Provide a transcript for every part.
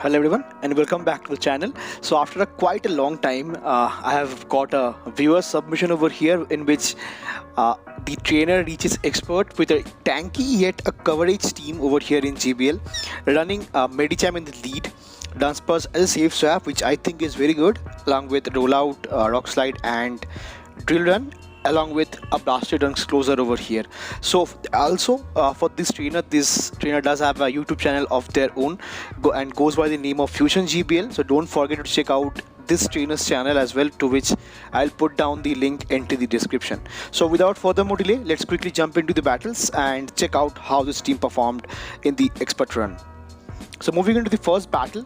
Hello everyone and welcome back to the channel. So after quite a long time, I have got a viewer submission over here in which the trainer reaches expert with a tanky yet a coverage team over here in GBL, running Medicham in the lead, Dunsparce as a safe swap, which I think is very good, along with Rollout, Rock Slide and Drill Run, along with a Bastiodon closer over here. So also for this trainer does have a YouTube channel of their own and goes by the name of Fusion GBL. So don't forget to check out this trainer's channel as well, to which I'll put down the link into the description. So without further more delay, let's quickly jump into the battles and check out how this team performed in the expert run. So moving into the first battle,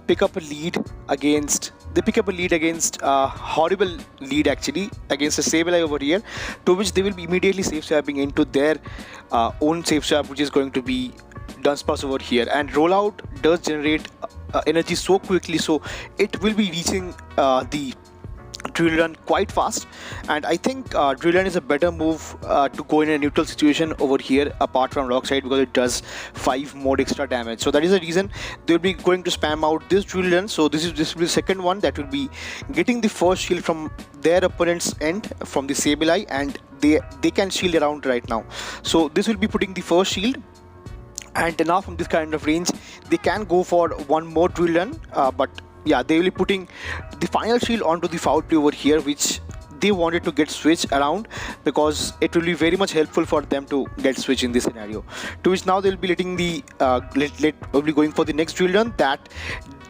pick up a lead against horrible lead actually against a Sableye over here, to which they will be immediately safe swapping into their own safe swap, which is going to be Dunsparce over here. And Rollout does generate energy so quickly, so it will be reaching the Drill Run quite fast, and I think Drill Run is a better move to go in a neutral situation over here apart from Rock Slide, because it does 5 more extra damage. So that is the reason they'll be going to spam out this Drill Run. So this will be the second one that will be getting the first shield from their opponent's end from the Sableye, and they can shield around right now. So this will be putting the first shield. And now from this kind of range, they can go for one more Drill Run, but yeah, they will be putting the final shield onto the foul play over here, which they wanted to get switch around, because it will be very much helpful for them to get switch in this scenario. To which now they'll be letting the will be going for the next Drill Run that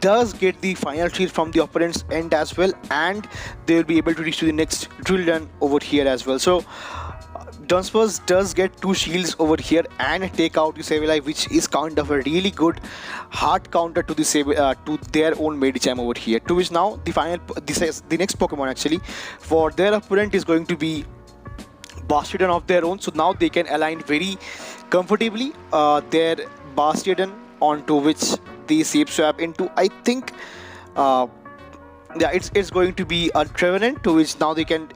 does get the final shield from the opponent's end as well, and they will be able to reach to the next Drill Run over here as well. So Dunsparce does get 2 shields over here and take out the Sableye, which is kind of a really good hard counter to the to their own Medicham over here. To which now the next Pokemon actually for their opponent is going to be Bastiodon of their own. So now they can align very comfortably their Bastiodon onto which they safe swap into. I think yeah, it's going to be a Trevenant, to which now they can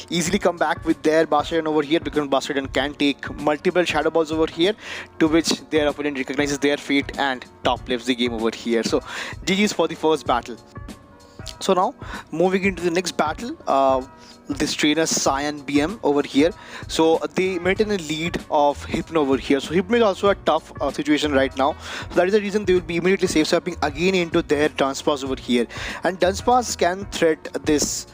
easily come back with their Bastiodon over here, because Bastiodon can take multiple Shadow Balls over here, to which their opponent recognizes their fate and top lifts the game over here. So GG's for the first battle. So now moving into the next battle, this trainer Cyan BM over here. So they maintain a lead of Hypno over here. So Hypno is also a tough situation right now. So that is the reason they will be immediately safe swapping again into their Dunsparce over here. And Dunsparce can threat this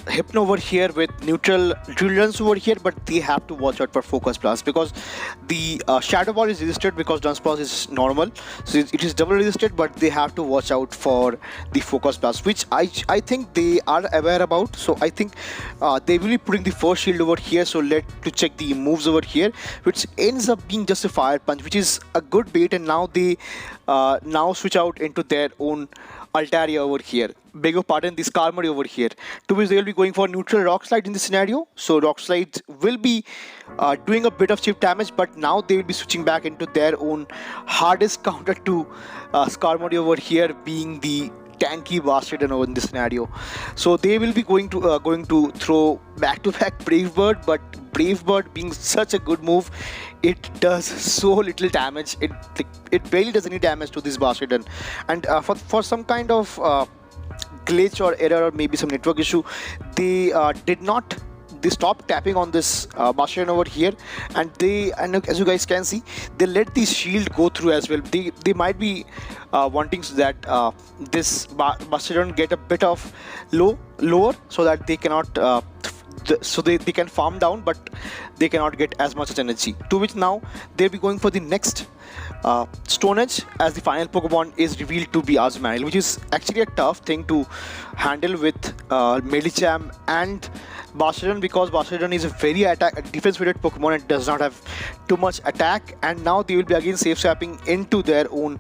Hypno over here with neutral Drill Runs over here, but they have to watch out for Focus Blast, because the Shadow Ball is resisted because Dunsparce is normal, so it is double resisted, but they have to watch out for the Focus Blast, which I think they are aware about. So I think they will be putting the first shield over here. So let's check the moves over here, which ends up being just a Fire Punch, which is a good bait, and now they now switch out into their own Altaria over here. Beg your pardon, the Skarmory over here, to which they will be going for neutral Rock Slide in this scenario. So Rock Slide will be doing a bit of chip damage, but now they will be switching back into their own hardest counter to Skarmory over here, being the tanky Bastiodon over in this scenario. So they will be going to throw back-to-back Brave Bird, but Brave Bird being such a good move, it does so little damage. It barely does any damage to this Bastiodon, and for some kind of glitch or error or maybe some network issue, they stopped tapping on this Bastiodon over here, and as you guys can see, they let the shield go through as well. They might be wanting so that this Bastiodon get a bit of lower, so that they cannot so they can farm down, but they cannot get as much energy. To which now they'll be going for the next Stone Edge, as the final Pokemon is revealed to be Azumarill, which is actually a tough thing to handle with Medicham and Bastiodon, because Bastiodon is a very defense-weighted Pokemon and does not have too much attack. And now they will be again safe swapping into their own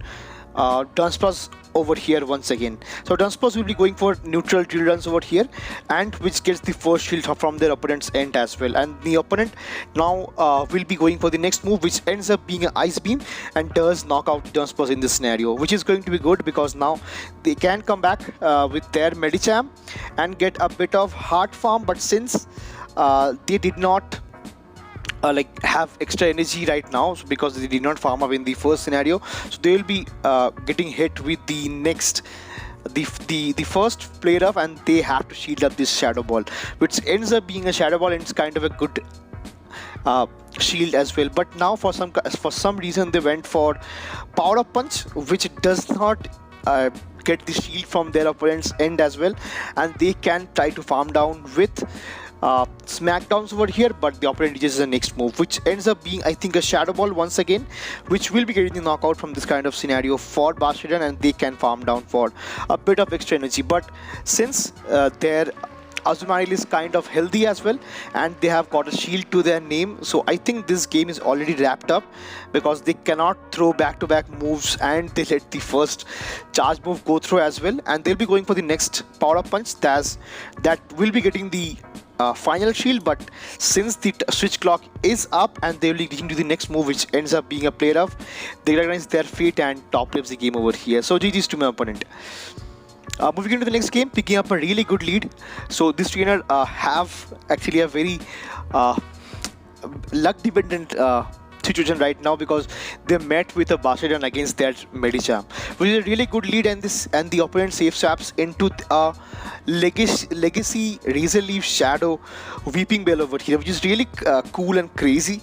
Dunsparce over here once again. So Dunsparce will be going for neutral Drill Runs over here, and which gets the first shield from their opponent's end as well. And the opponent now will be going for the next move, which ends up being an Ice Beam and does knock out Dunsparce in this scenario, which is going to be good, because now they can come back with their Medicham and get a bit of hard farm. But since they did not like have extra energy right now, so because they did not farm up in the first scenario, so they will be getting hit with the next the first player up, and they have to shield up this shadow ball, which ends up being a shadow ball, and it's kind of a good shield as well. But now for some reason they went for power up punch, which does not get the shield from their opponent's end as well, and they can try to farm down with smackdowns over here, but the opponent reaches the next move, which ends up being, I think, a shadow ball once again, which will be getting the knockout from this kind of scenario for Bastiodon, and they can farm down for a bit of extra energy. But since their Azumarill is kind of healthy as well, and they have got a shield to their name, so I think this game is already wrapped up, because they cannot throw back-to-back moves, and they let the first charge move go through as well, and they'll be going for the next power-up punch that will be getting the final shield. But since the switch clock is up and they will be getting to the next move, which ends up being a player of, they recognize their fate and top lives the game over here. So GG's to my opponent. Moving into the next game, picking up a really good lead. So this trainer have actually a very luck dependent situation right now, because they met with a Bastiodon against their Medicham, which is a really good lead, and the opponent safe swaps into a legacy Razor Leaf Shadow Weeping Bell over here, which is really cool and crazy.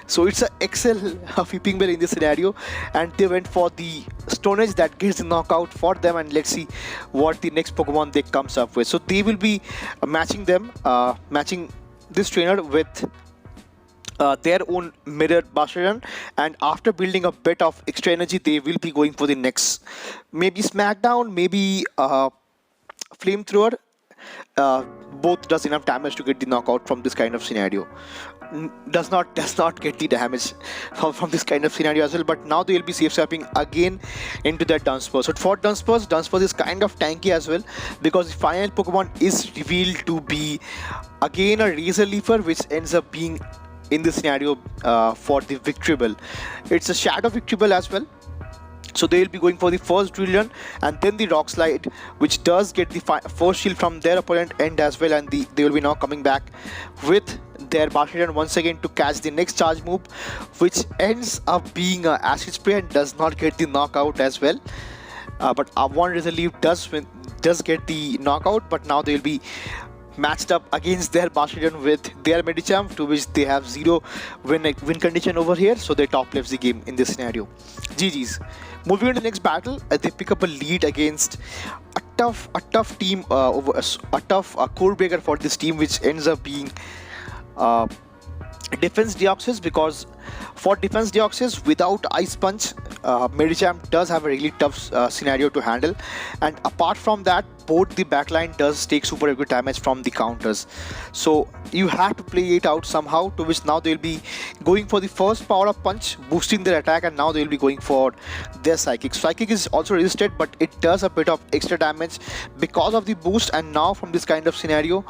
So it's an XL Weeping Bell in this scenario, and they went for the Stone Edge that gets the knockout for them, and let's see what the next Pokemon they comes up with. So they will be matching this trainer with their own mirror Bastiodon, and after building a bit of extra energy, they will be going for the next, maybe Smackdown, maybe Flamethrower. Both does enough damage to get the knockout from this kind of scenario. Does not get the damage from this kind of scenario as well. But now they will be safe swapping again into that Dunsparce. So for Dunsparce is kind of tanky as well, because the final Pokemon is revealed to be again a Razor Leafer, which ends up being in this scenario for the Victory Bell. It's a Shadow Victory Bell as well. So they will be going for the first Drill Run and then the Rock Slide, which does get the first shield from their opponent end as well, and they will be now coming back with their Bastiodon once again to catch the next charge move, which ends up being a Acid Spray and does not get the knockout as well. But one Razor Leaf does get the knockout, but now they will be matched up against their Bastiodon with their Medicham, to which they have 0 win condition over here, so they top left the game in this scenario. GG's. Moving on to the next battle, they pick up a lead against a tough team, over a tough core breaker for this team, which ends up being Defense Deoxys, because for Defense Deoxys without Ice Punch, Medicham does have a really tough scenario to handle, and apart from that, both the backline does take super good damage from the counters. So you have to play it out somehow, to which now they'll be going for the first power up punch, boosting their attack, and now they'll be going for their Psychic. Psychic is also resisted, but it does a bit of extra damage because of the boost, and now from this kind of scenario,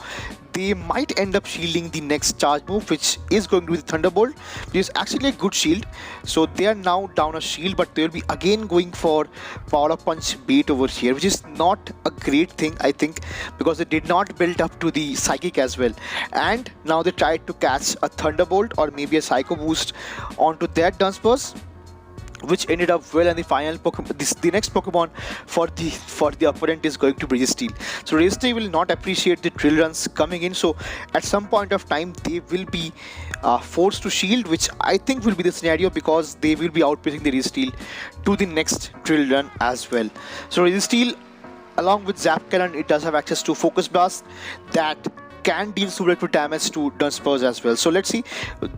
they might end up shielding the next charge move, which is going to be the Thunderbolt, which is actually a good shield. So they are now down a shield, but they will be again going for power up punch bait over here, which is not a great thing, I think, because they did not build up to the Psychic as well, and now they tried to catch a Thunderbolt or maybe a Psycho Boost onto their Dunsparce, which ended up well, and the final Pokemon, the next Pokemon for the opponent is going to be Steel. So Steel will not appreciate the Drill Runs coming in, so at some point of time they will be forced to shield, which I think will be the scenario, because they will be outpacing the Steel to the next Drill Run as well. So Steel, along with Zap Cannon, it does have access to Focus Blast that can deal super good damage to Dunsparce as well. So let's see,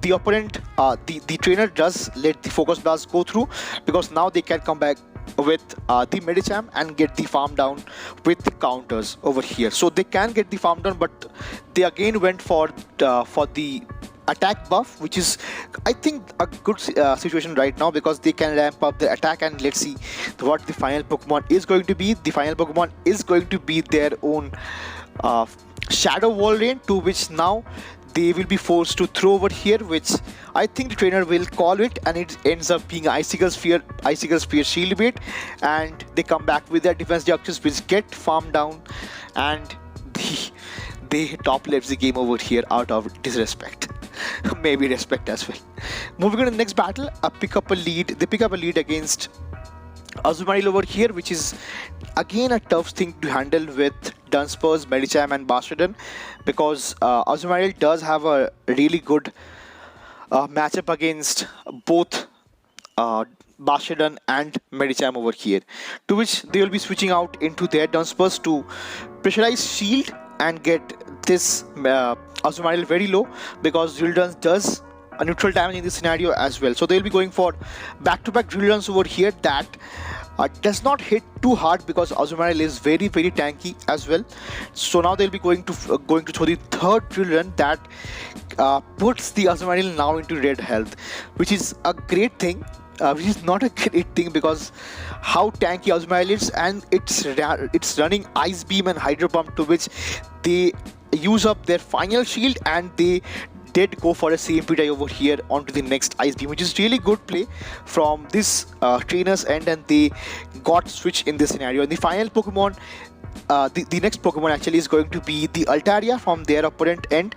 the opponent, the trainer does let the Focus Blast go through, because now they can come back with the Medicham and get the farm down with the counters over here. So they can get the farm down, but they again went for the attack buff, which is, I think, a good situation right now, because they can ramp up their attack, and let's see what the final Pokemon is going to be. The final Pokemon is going to be their own Shadow Wall Rain, to which now they will be forced to throw over here, which I think the trainer will call it, and it ends up being Icicle Spear Shield Bait, and they come back with their Defense Deoxys, which get farmed down, and they top left the game over here out of disrespect. maybe respect as well. Moving on to the next battle, they pick up a lead against Azumarill over here, which is again a tough thing to handle with Dunsparce, Medicham and Bastiodon, because Azumarill does have a really good matchup against both Bastiodon and Medicham over here, to which they will be switching out into their Dunsparce to pressurize shield and get this Azumarill very low, because Dunsparce does a neutral damage in this scenario as well. So they'll be going for back-to-back drill runs over here that does not hit too hard, because Azumarill is very tanky as well. So now they'll be going to throw the third drill run that puts the Azumarill now into red health, which is a great thing. Which is not a great thing, because how tanky Azumarill is, and it's running Ice Beam and Hydro Pump, to which they use up their final shield, and they did go for a CMP die over here onto the next Ice Beam, which is really good play from this trainer's end, and they got switched in this scenario. And the final Pokemon, the next Pokemon actually is going to be the Altaria from their opponent end,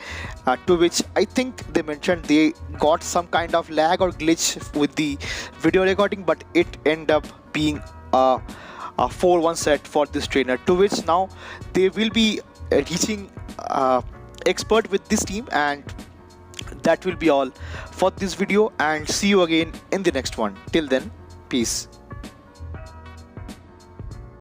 to which I think they mentioned they got some kind of lag or glitch with the video recording, but it ended up being a 4-1 set for this trainer, to which now they will be reaching expert with this team. And that will be all for this video, and see you again in the next one. Till then, peace.